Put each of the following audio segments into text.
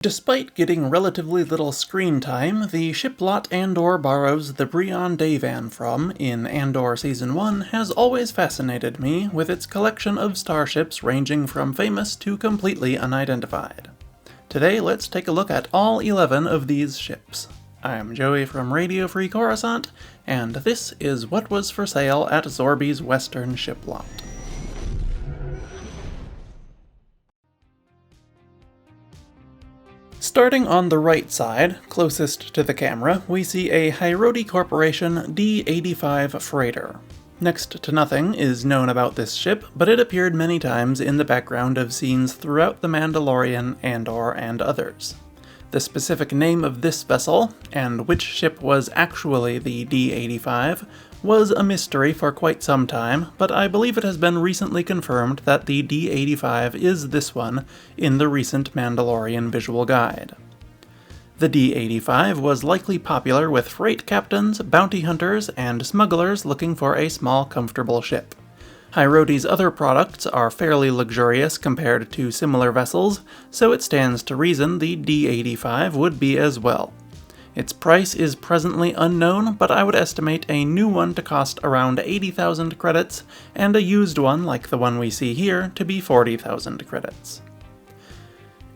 Despite getting relatively little screen time, the Shiplot Andor borrows the Breon Dayvan from in Andor Season 1 has always fascinated me with its collection of starships ranging from famous to completely unidentified. Today let's take a look at all 11 of these ships. I'm Joey from Radio Free Coruscant, and this is what was for sale at Zorby's Western Shiplot. Starting on the right side, closest to the camera, we see a Hyroi Corporation D85 freighter. Next to nothing is known about this ship, but it appeared many times in the background of scenes throughout The Mandalorian, Andor, and others. The specific name of this vessel, and which ship was actually the D85, was a mystery for quite some time, but I believe it has been recently confirmed that the D85 is this one in the recent Mandalorian visual guide. The D85 was likely popular with freight captains, bounty hunters, and smugglers looking for a small, comfortable ship. Hyroi's other products are fairly luxurious compared to similar vessels, so it stands to reason the D85 would be as well. Its price is presently unknown, but I would estimate a new one to cost around 80,000 credits, and a used one, like the one we see here, to be 40,000 credits.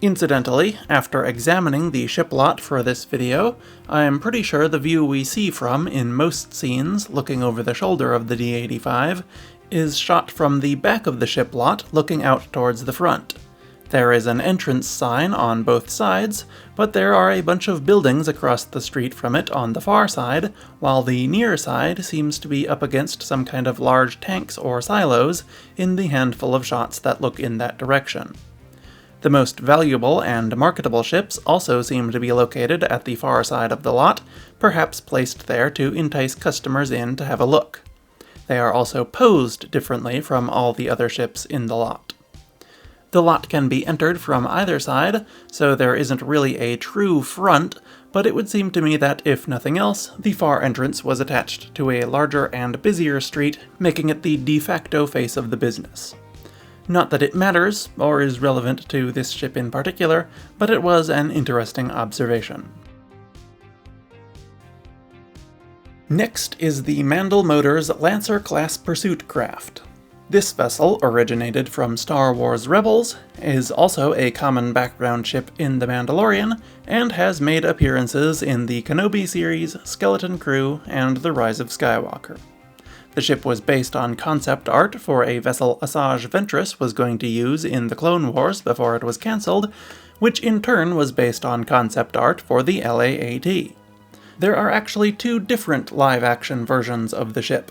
Incidentally, after examining the shiplot for this video, I am pretty sure the view we see from in most scenes, looking over the shoulder of the D85, is shot from the back of the shiplot, looking out towards the front. There is an entrance sign on both sides, but there are a bunch of buildings across the street from it on the far side, while the near side seems to be up against some kind of large tanks or silos in the handful of shots that look in that direction. The most valuable and marketable ships also seem to be located at the far side of the lot, perhaps placed there to entice customers in to have a look. They are also posed differently from all the other ships in the lot. The lot can be entered from either side, so there isn't really a true front, but it would seem to me that, if nothing else, the far entrance was attached to a larger and busier street, making it the de facto face of the business. Not that it matters, or is relevant to this ship in particular, but it was an interesting observation. Next is the Mandal Motors Lancer-class pursuit craft. This vessel originated from Star Wars Rebels, is also a common background ship in The Mandalorian, and has made appearances in the Kenobi series, Skeleton Crew, and The Rise of Skywalker. The ship was based on concept art for a vessel Asajj Ventress was going to use in the Clone Wars before it was cancelled, which in turn was based on concept art for the LAAT. There are actually two different live-action versions of the ship.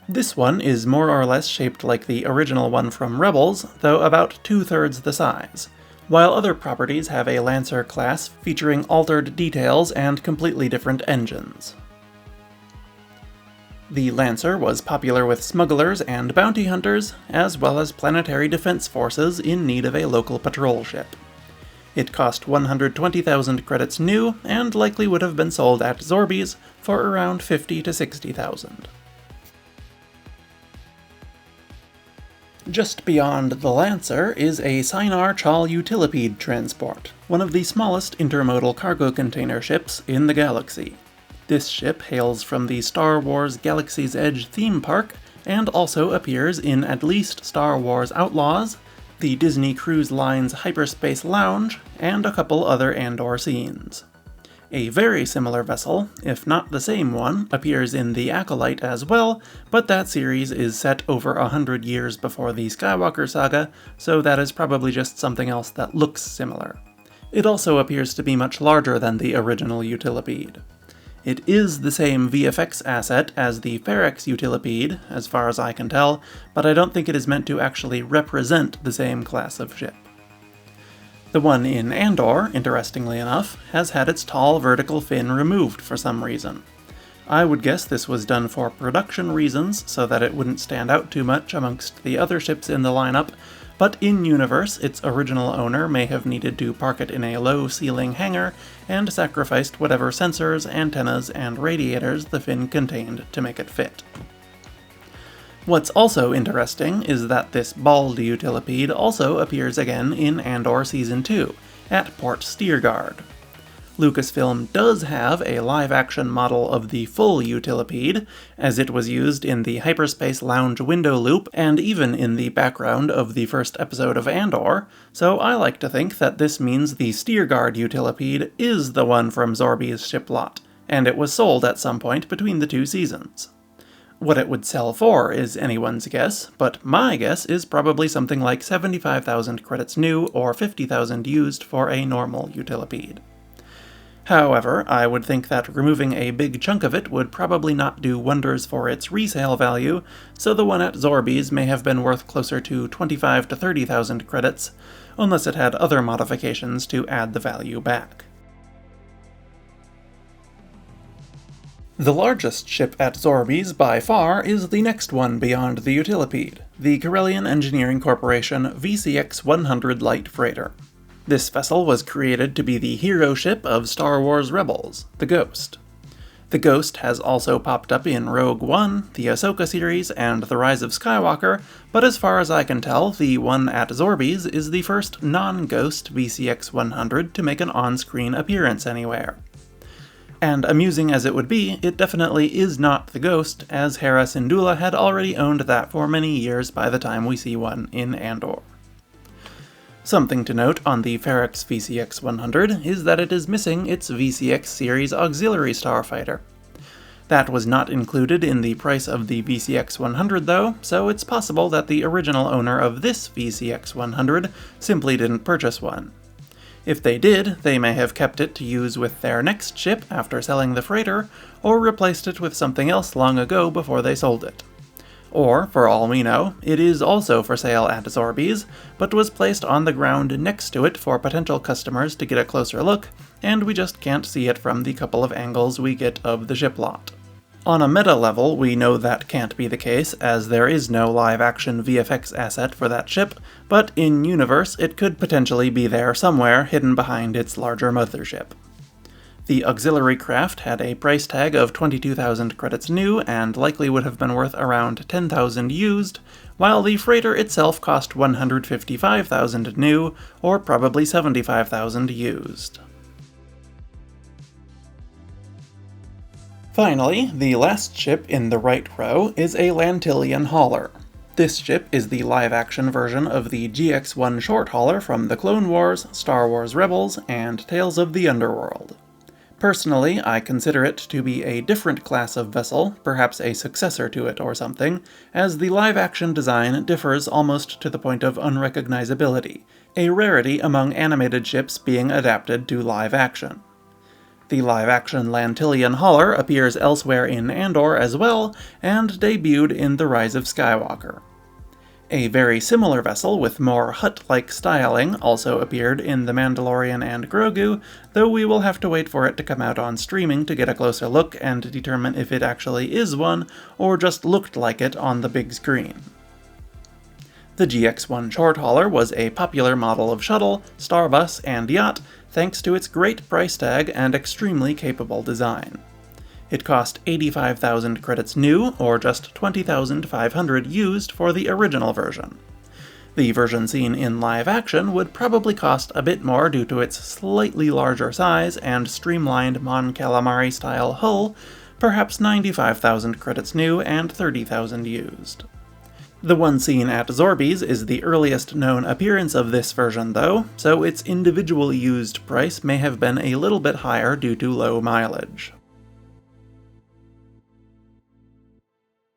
This one is more or less shaped like the original one from Rebels, though about 2/3 the size, while other properties have a Lancer class featuring altered details and completely different engines. The Lancer was popular with smugglers and bounty hunters, as well as planetary defense forces in need of a local patrol ship. It cost 120,000 credits new, and likely would have been sold at Zorby's for around 50 to 60,000. Just beyond the Lancer is a Sinar Chal Utilipede transport, one of the smallest intermodal cargo container ships in the galaxy. This ship hails from the Star Wars Galaxy's Edge theme park, and also appears in at least Star Wars Outlaws, the Disney Cruise Line's Hyperspace Lounge, and a couple other Andor scenes. A very similar vessel, if not the same one, appears in The Acolyte as well, but that series is set over 100 years before the Skywalker saga, so that is probably just something else that looks similar. It also appears to be much larger than the original Utilipede. It is the same VFX asset as the Ferrex Utilipede, as far as I can tell, but I don't think it is meant to actually represent the same class of ship. The one in Andor, interestingly enough, has had its tall vertical fin removed for some reason. I would guess this was done for production reasons, so that it wouldn't stand out too much amongst the other ships in the lineup, but in-universe, its original owner may have needed to park it in a low-ceiling hangar, and sacrificed whatever sensors, antennas, and radiators the fin contained to make it fit. What's also interesting is that this bald Utilipede also appears again in Andor Season 2, at Port Stiergard. Lucasfilm does have a live-action model of the full Utilipede, as it was used in the Hyperspace Lounge window loop and even in the background of the first episode of Andor, so I like to think that this means the Stiergard Utilipede is the one from Zorby's Shiplot, and it was sold at some point between the two seasons. What it would sell for is anyone's guess, but my guess is probably something like 75,000 credits new or 50,000 used for a normal Utilipede. However, I would think that removing a big chunk of it would probably not do wonders for its resale value, so the one at Zorby's may have been worth closer to 25 to 30,000 credits, unless it had other modifications to add the value back. The largest ship at Zorby's by far is the next one beyond the Utilipede, the Corellian Engineering Corporation VCX-100 Light Freighter. This vessel was created to be the hero ship of Star Wars Rebels, the Ghost. The Ghost has also popped up in Rogue One, the Ahsoka series, and The Rise of Skywalker, but as far as I can tell, the one at Zorby's is the first non-Ghost VCX-100 to make an on-screen appearance anywhere. And amusing as it would be, it definitely is not the Ghost, as Hera Syndulla had already owned that for many years by the time we see one in Andor. Something to note on the Ferrex VCX-100 is that it is missing its VCX series auxiliary starfighter. That was not included in the price of the VCX-100 though, so it's possible that the original owner of this VCX-100 simply didn't purchase one. If they did, they may have kept it to use with their next ship after selling the freighter, or replaced it with something else long ago before they sold it. Or, for all we know, it is also for sale at Zorby's, but was placed on the ground next to it for potential customers to get a closer look, and we just can't see it from the couple of angles we get of the ship lot. On a meta level, we know that can't be the case, as there is no live-action VFX asset for that ship, but in universe it could potentially be there somewhere hidden behind its larger mothership. The auxiliary craft had a price tag of 22,000 credits new and likely would have been worth around 10,000 used, while the freighter itself cost 155,000 new, or probably 75,000 used. Finally, the last ship in the right row is a Lantilian hauler. This ship is the live-action version of the GX-1 short hauler from the Clone Wars, Star Wars Rebels, and Tales of the Underworld. Personally, I consider it to be a different class of vessel, perhaps a successor to it or something, as the live-action design differs almost to the point of unrecognizability, a rarity among animated ships being adapted to live-action. The live-action Lantilian hauler appears elsewhere in Andor as well, and debuted in The Rise of Skywalker. A very similar vessel with more hut-like styling also appeared in The Mandalorian and Grogu, though we will have to wait for it to come out on streaming to get a closer look and determine if it actually is one, or just looked like it on the big screen. The GX-1 short hauler was a popular model of shuttle, starbus, and yacht, thanks to its great price tag and extremely capable design. It cost 85,000 credits new, or just 20,500 used for the original version. The version seen in live action would probably cost a bit more due to its slightly larger size and streamlined Mon Calamari style hull, perhaps 95,000 credits new and 30,000 used. The one seen at Zorby's is the earliest known appearance of this version though, so its individually used price may have been a little bit higher due to low mileage.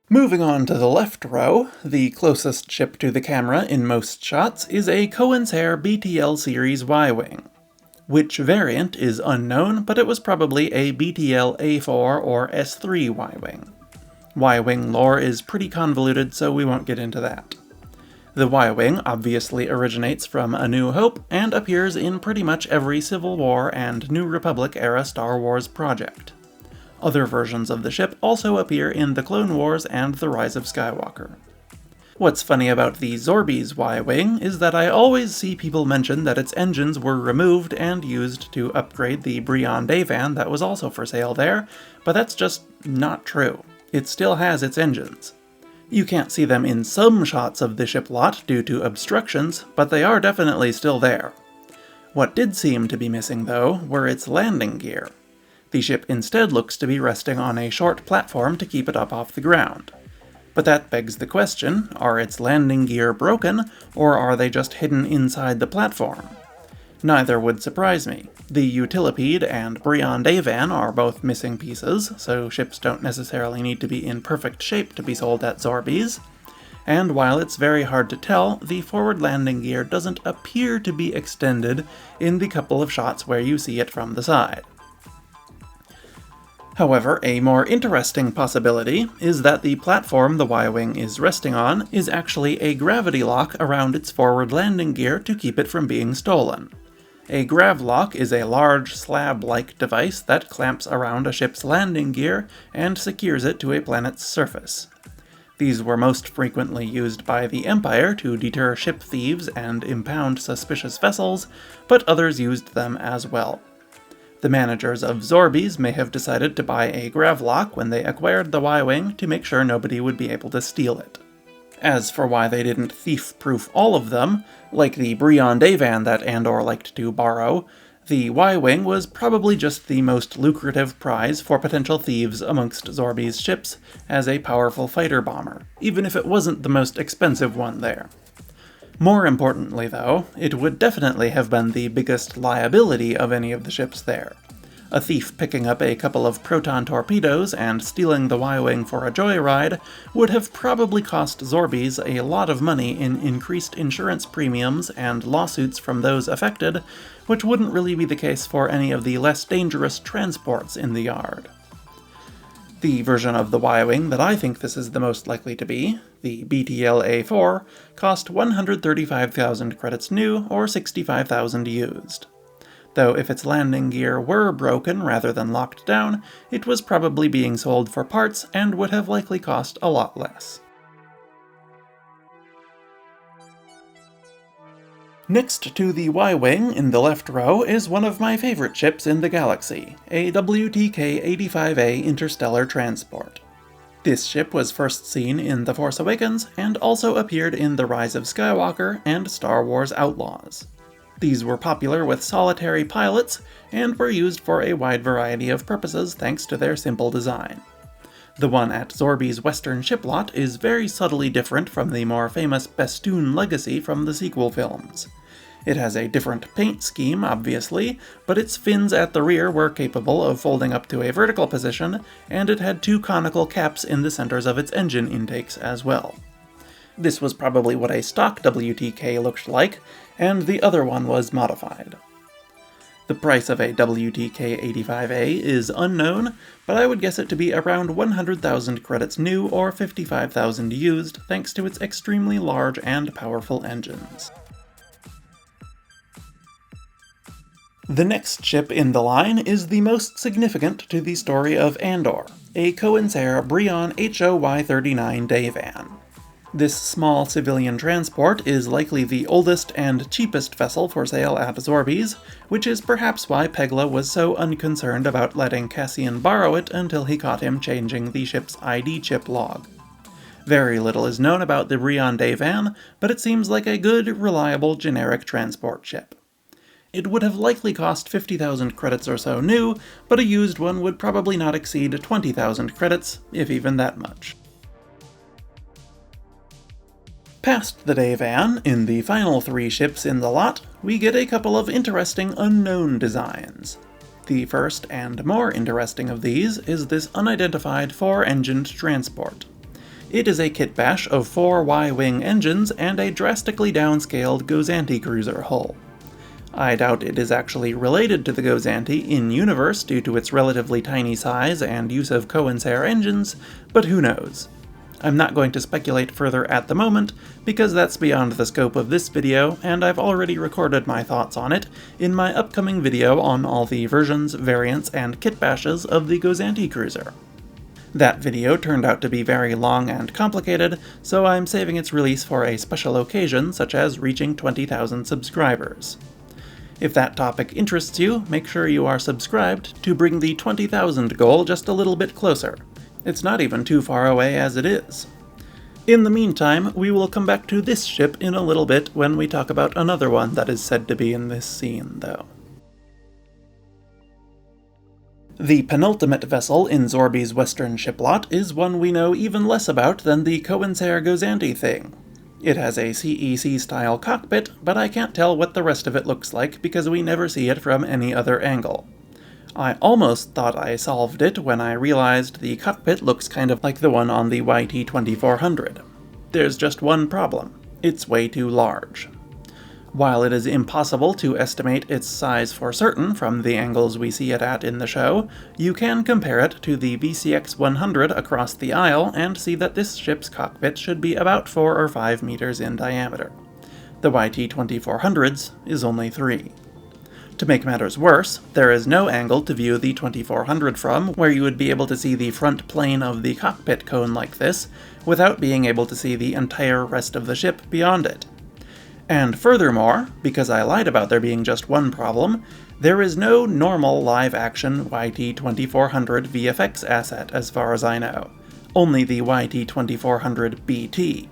Moving on to the left row, the closest ship to the camera in most shots is a Koensayr BTL Series Y-wing. Which variant is unknown, but it was probably a BTL A4 or S3 Y-wing. Y-wing lore is pretty convoluted, so we won't get into that. The Y-wing obviously originates from A New Hope, and appears in pretty much every Civil War and New Republic era Star Wars project. Other versions of the ship also appear in the Clone Wars and The Rise of Skywalker. What's funny about the Zorby's Y-wing is that I always see people mention that its engines were removed and used to upgrade the Breon Dayvan that was also for sale there, but that's just not true. It still has its engines. You can't see them in some shots of the ship lot due to obstructions, but they are definitely still there. What did seem to be missing, though, were its landing gear. The ship instead looks to be resting on a short platform to keep it up off the ground. But that begs the question, are its landing gear broken, or are they just hidden inside the platform? Neither would surprise me. The Utilipede and Breon Dayvan are both missing pieces, so ships don't necessarily need to be in perfect shape to be sold at Zorby's. And while it's very hard to tell, the forward landing gear doesn't appear to be extended in the couple of shots where you see it from the side. However, a more interesting possibility is that the platform the Y-wing is resting on is actually a gravity lock around its forward landing gear to keep it from being stolen. A gravlock is a large slab-like device that clamps around a ship's landing gear and secures it to a planet's surface. These were most frequently used by the Empire to deter ship thieves and impound suspicious vessels, but others used them as well. The managers of Zorby's may have decided to buy a gravlock when they acquired the Y-wing to make sure nobody would be able to steal it. As for why they didn't thief-proof all of them, like the Breon Dayvan that Andor liked to borrow, the Y-wing was probably just the most lucrative prize for potential thieves amongst Zorby's ships as a powerful fighter bomber, even if it wasn't the most expensive one there. More importantly, though, it would definitely have been the biggest liability of any of the ships there. A thief picking up a couple of proton torpedoes and stealing the Y-wing for a joyride would have probably cost Zorby's a lot of money in increased insurance premiums and lawsuits from those affected, which wouldn't really be the case for any of the less dangerous transports in the yard. The version of the Y-wing that I think this is the most likely to be, the BTL Y-4, cost 135,000 credits new or 65,000 used. Though if its landing gear were broken rather than locked down, it was probably being sold for parts and would have likely cost a lot less. Next to the Y-wing in the left row is one of my favorite ships in the galaxy, a WTK-85A interstellar transport. This ship was first seen in The Force Awakens and also appeared in The Rise of Skywalker and Star Wars Outlaws. These were popular with solitary pilots and were used for a wide variety of purposes thanks to their simple design. The one at Zorby's Western Shiplot is very subtly different from the more famous Bestoon Legacy from the sequel films. It has a different paint scheme, obviously, but its fins at the rear were capable of folding up to a vertical position, and it had two conical caps in the centers of its engine intakes as well. This was probably what a stock WTK looked like, and the other one was modified. The price of a WTK-85A is unknown, but I would guess it to be around 100,000 credits new or 55,000 used, thanks to its extremely large and powerful engines. The next ship in the line is the most significant to the story of Andor, a Koensayr Breon HOY-39 Dayvan. This small civilian transport is likely the oldest and cheapest vessel for sale at Zorby's, which is perhaps why Pegla was so unconcerned about letting Cassian borrow it until he caught him changing the ship's ID chip log. Very little is known about the Breon Dayvan, but it seems like a good, reliable, generic transport ship. It would have likely cost 50,000 credits or so new, but a used one would probably not exceed 20,000 credits, if even that much. Past the Dayvan, in the final three ships in the lot, we get a couple of interesting unknown designs. The first and more interesting of these is this unidentified 4-engined transport. It is a kitbash of 4 Y-wing engines and a drastically downscaled Gozanti cruiser hull. I doubt it is actually related to the Gozanti in-universe due to its relatively tiny size and use of Koensayr engines, but who knows. I'm not going to speculate further at the moment, because that's beyond the scope of this video, and I've already recorded my thoughts on it in my upcoming video on all the versions, variants, and kitbashes of the Gozanti cruiser. That video turned out to be very long and complicated, so I'm saving its release for a special occasion such as reaching 20,000 subscribers. If that topic interests you, make sure you are subscribed to bring the 20,000 goal just a little bit closer. It's not even too far away as it is. In the meantime, we will come back to this ship in a little bit when we talk about another one that is said to be in this scene, though. The penultimate vessel in Zorby's western shiplot is one we know even less about than the Koensayr Gozanti thing. It has a CEC-style cockpit, but I can't tell what the rest of it looks like because we never see it from any other angle. I almost thought I solved it when I realized the cockpit looks kind of like the one on the YT-2400. There's just one problem. It's way too large. While it is impossible to estimate its size for certain from the angles we see it at in the show, you can compare it to the VCX-100 across the aisle and see that this ship's cockpit should be about 4 or 5 meters in diameter. The YT-2400's is only 3. To make matters worse, there is no angle to view the 2400 from where you would be able to see the front plane of the cockpit cone like this, without being able to see the entire rest of the ship beyond it. And furthermore, because I lied about there being just one problem, there is no normal live-action YT-2400 VFX asset as far as I know, only the YT-2400 BT.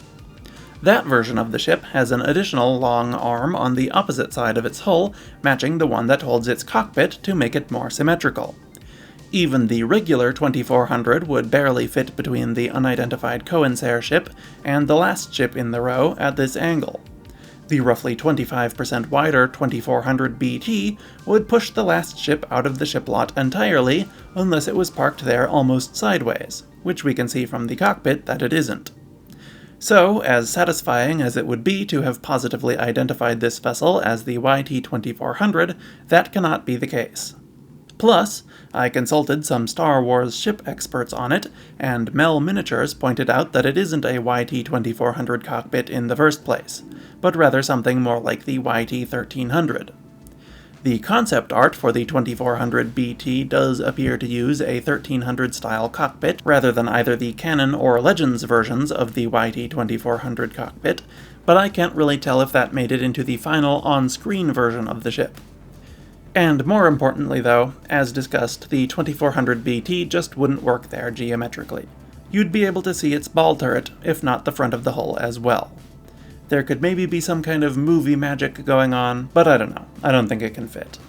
That version of the ship has an additional long arm on the opposite side of its hull, matching the one that holds its cockpit to make it more symmetrical. Even the regular 2400 would barely fit between the unidentified Koensayr ship and the last ship in the row at this angle. The roughly 25% wider 2400 BT would push the last ship out of the shiplot entirely unless it was parked there almost sideways, which we can see from the cockpit that it isn't. So, as satisfying as it would be to have positively identified this vessel as the YT-2400, that cannot be the case. Plus, I consulted some Star Wars ship experts on it, and Mel Miniatures pointed out that it isn't a YT-2400 cockpit in the first place, but rather something more like the YT-1300. The concept art for the 2400 BT does appear to use a 1300-style cockpit, rather than either the Canon or Legends versions of the YT-2400 cockpit, but I can't really tell if that made it into the final on-screen version of the ship. And more importantly though, as discussed, the 2400 BT just wouldn't work there geometrically. You'd be able to see its ball turret, if not the front of the hull as well. There could maybe be some kind of movie magic going on, but I don't know. I don't think it can fit.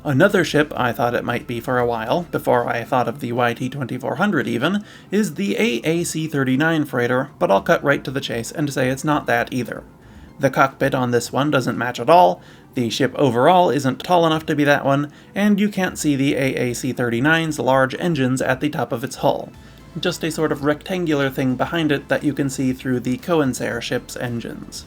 Another ship I thought it might be for a while, before I thought of the YT-2400 even, is the AAC-39 freighter, but I'll cut right to the chase and say it's not that either. The cockpit on this one doesn't match at all, the ship overall isn't tall enough to be that one, and you can't see the AAC-39's large engines at the top of its hull. Just a sort of rectangular thing behind it that you can see through the Koensayr ship's engines.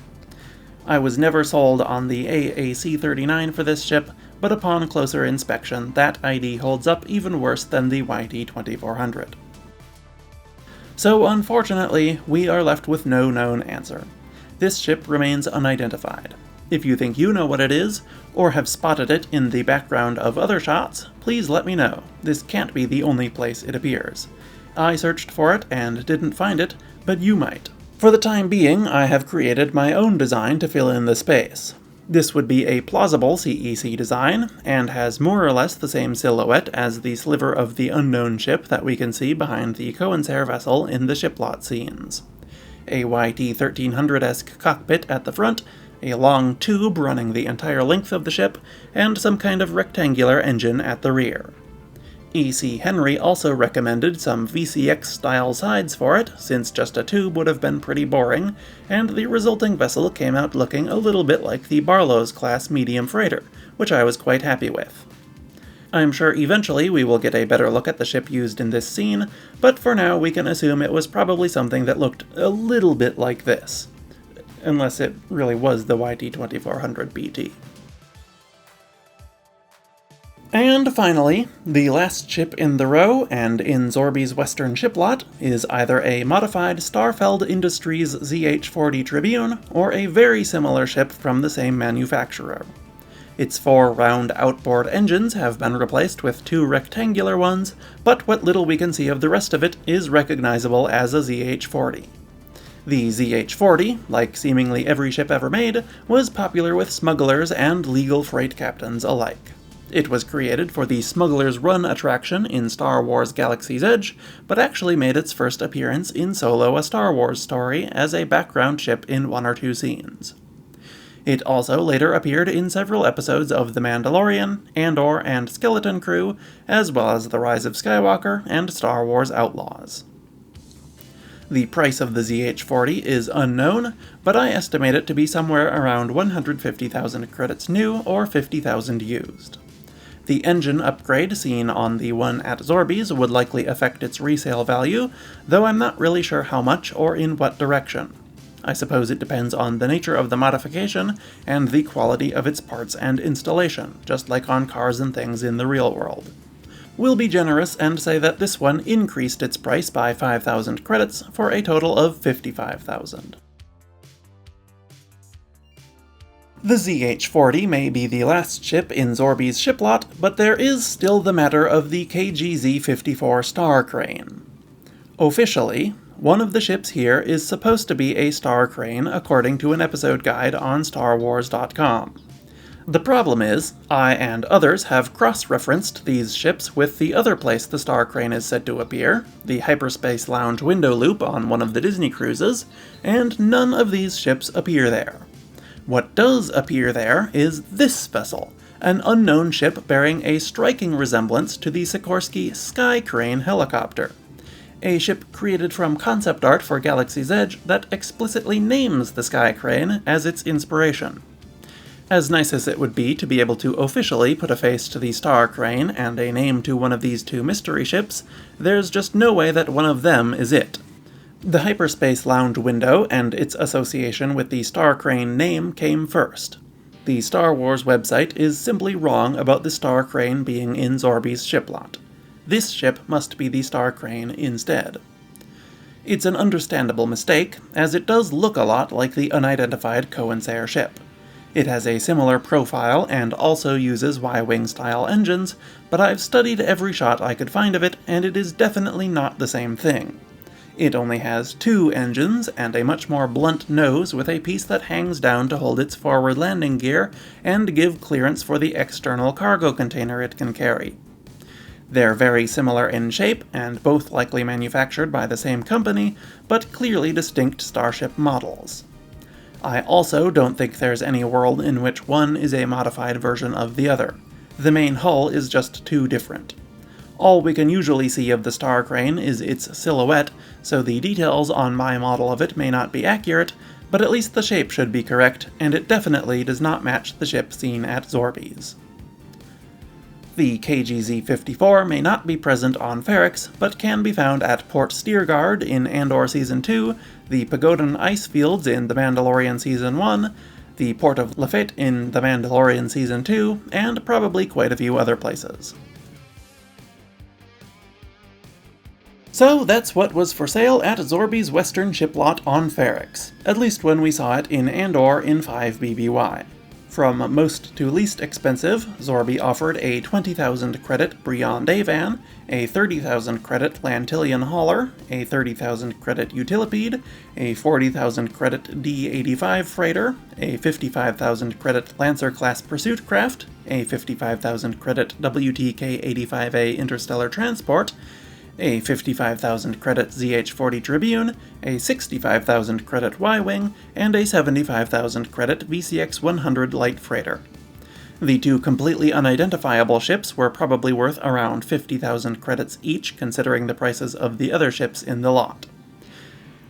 I was never sold on the AAC-39 for this ship, but upon closer inspection, that ID holds up even worse than the YT-2400. So unfortunately, we are left with no known answer. This ship remains unidentified. If you think you know what it is, or have spotted it in the background of other shots, please let me know. This can't be the only place it appears. I searched for it and didn't find it, but you might. For the time being, I have created my own design to fill in the space. This would be a plausible CEC design, and has more or less the same silhouette as the sliver of the unknown ship that we can see behind the Koensayr vessel in the shiplot scenes. A YT-1300-esque cockpit at the front, a long tube running the entire length of the ship, and some kind of rectangular engine at the rear. E.C. Henry also recommended some VCX-style sides for it, since just a tube would have been pretty boring, and the resulting vessel came out looking a little bit like the Barlow's-class medium freighter, which I was quite happy with. I'm sure eventually we will get a better look at the ship used in this scene, but for now we can assume it was probably something that looked a little bit like this. Unless it really was the YT-2400 BT. And finally, the last ship in the row, and in Zorby's western shiplot, is either a modified Starfeld Industries ZH-40 Tribune, or a very similar ship from the same manufacturer. Its 4 round outboard engines have been replaced with 2 rectangular ones, but what little we can see of the rest of it is recognizable as a ZH-40. The ZH-40, like seemingly every ship ever made, was popular with smugglers and legal freight captains alike. It was created for the Smuggler's Run attraction in Star Wars Galaxy's Edge, but actually made its first appearance in Solo: A Star Wars Story as a background ship in one or two scenes. It also later appeared in several episodes of The Mandalorian, Andor, and Skeleton Crew, as well as The Rise of Skywalker and Star Wars Outlaws. The price of the ZH-40 is unknown, but I estimate it to be somewhere around 150,000 credits new or 50,000 used. The engine upgrade seen on the one at Zorby's would likely affect its resale value, though I'm not really sure how much or in what direction. I suppose it depends on the nature of the modification and the quality of its parts and installation, just like on cars and things in the real world. We'll be generous and say that this one increased its price by 5,000 credits for a total of 55,000. The ZH-40 may be the last ship in Zorby's Shiplot, but there is still the matter of the KGZ-54 Star Crane. Officially, one of the ships here is supposed to be a Star Crane according to an episode guide on StarWars.com. The problem is, I and others have cross-referenced these ships with the other place the Star Crane is said to appear, the Hyperspace Lounge window loop on one of the Disney cruises, and none of these ships appear there. What does appear there is this vessel, an unknown ship bearing a striking resemblance to the Sikorsky Sky Crane helicopter, a ship created from concept art for Galaxy's Edge that explicitly names the Sky Crane as its inspiration. As nice as it would be to be able to officially put a face to the Star Crane and a name to one of these two mystery ships, there's just no way that one of them is it. The Hyperspace Lounge window and its association with the Star Crane name came first. The Star Wars website is simply wrong about the Star Crane being in Zorby's Shiplot. This ship must be the Star Crane instead. It's an understandable mistake, as it does look a lot like the unidentified Koensayr ship. It has a similar profile and also uses Y-wing style engines, but I've studied every shot I could find of it, and it is definitely not the same thing. It only has two engines and a much more blunt nose with a piece that hangs down to hold its forward landing gear and give clearance for the external cargo container it can carry. They're very similar in shape, and both likely manufactured by the same company, but clearly distinct starship models. I also don't think there's any world in which one is a modified version of the other. The main hull is just too different. All we can usually see of the Star Crane is its silhouette, so the details on my model of it may not be accurate, but at least the shape should be correct, and it definitely does not match the ship seen at Zorby's. The KGZ-54 may not be present on Ferrix, but can be found at Port Steergard in Andor Season 2, the Pagodan Ice Fields in The Mandalorian Season 1, the Port of Lafite in The Mandalorian Season 2, and probably quite a few other places. So that's what was for sale at Zorby's Western Shiplot on Ferrix, at least when we saw it in Andor in 5 BBY. From most to least expensive, Zorby offered a 20,000 credit Breon Dayvan, a 30,000 credit Lantilian hauler, a 30,000 credit Utilipede, a 40,000 credit D85 freighter, a 55,000 credit Lancer-class pursuit craft, a 55,000 credit WTK-85A interstellar transport, a 55,000 credit ZH-40 Tribune, a 65,000 credit Y-wing, and a 75,000 credit VCX-100 light freighter. The two completely unidentifiable ships were probably worth around 50,000 credits each, considering the prices of the other ships in the lot.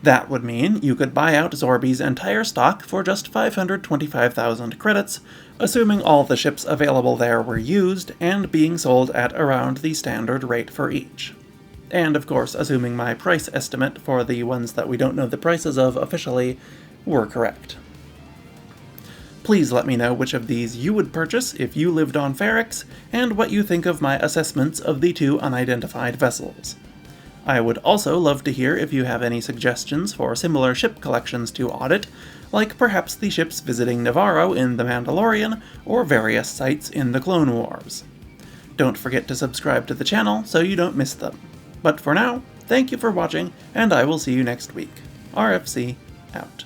That would mean you could buy out Zorby's entire stock for just 525,000 credits, assuming all the ships available there were used and being sold at around the standard rate for each. And of course, assuming my price estimate for the ones that we don't know the prices of officially were correct. Please let me know which of these you would purchase if you lived on Ferrix, and what you think of my assessments of the two unidentified vessels. I would also love to hear if you have any suggestions for similar ship collections to audit, like perhaps the ships visiting Navarro in The Mandalorian, or various sites in the Clone Wars. Don't forget to subscribe to the channel so you don't miss them. But for now, thank you for watching, and I will see you next week. RFC, out.